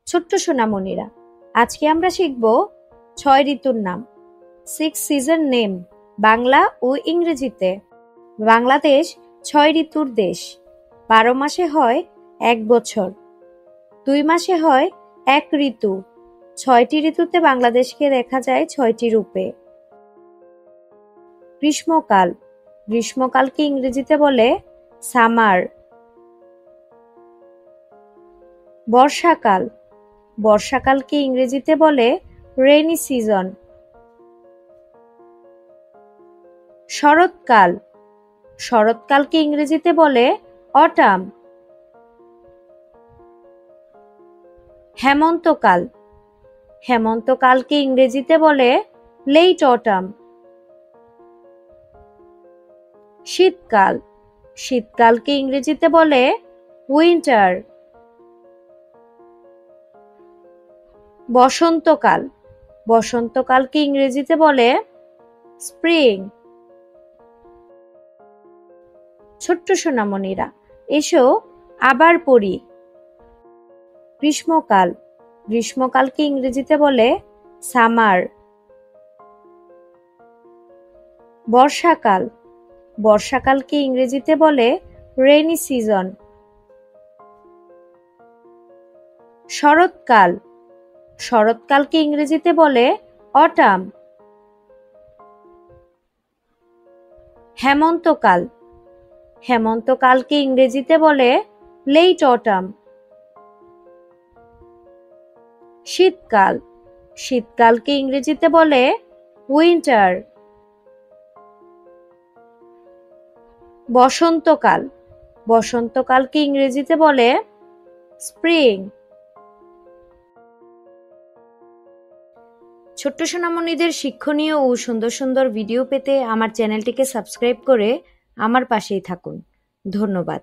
ছোট্ট সোনামণিরা, আজকে আমরা শিখব ৬ ঋতুর নাম, 6 সিজন নেম, বাংলা ও ইংরেজিতে। বাংলাদেশ ৬ ঋতুর দেশ। ১২ মাসে হয় ১ বছর, ২ মাসে হয় ১ ঋতু। ৬টি ঋতুতে বাংলাদেশকে দেখা যায় ৬টি রূপে। গ্রীষ্মকাল, গ্রীষ্মকালকে ইংরেজিতে বলে সামার। বর্ষাকাল, বর্ষাকালকে ইংরেজিতে বলে রেইনি সিজন। শরৎকাল, শরৎকালকে ইংরেজিতে বলে অটাম। হেমন্তকাল, হেমন্তকালকে ইংরেজিতে বলে লেট অটাম। শীতকাল, শীতকালকে ইংরেজিতে বলে উইন্টার। বসন্তকাল, বসন্তকালকে ইংরেজিতে বলে স্প্রিং। ছোট্ট সোনামণিরা, এসো আবার পড়ি। গ্রীষ্মকাল, গ্রীষ্মকালকে ইংরেজিতে বলে সামার। বর্ষাকাল, বর্ষাকালকে ইংরেজিতে বলে রেইনি সিজন। শরৎকাল, শরৎকালকে ইংরেজিতে বলে অটাম। হেমন্তকাল, হেমন্তকালকে ইংরেজিতে বলে লেট অটাম। শীতকাল, শীতকালকে ইংরেজিতে বলে উইন্টার। বসন্তকাল, বসন্তকালকে ইংরেজিতে বলে স্প্রিং। ছোট্ট সোনামণিদের শিক্ষণীয় ও সুন্দর সুন্দর ভিডিও পেতে আমার চ্যানেলটিকে সাবস্ক্রাইব করে আমার পাশেই থাকুন। ধন্যবাদ।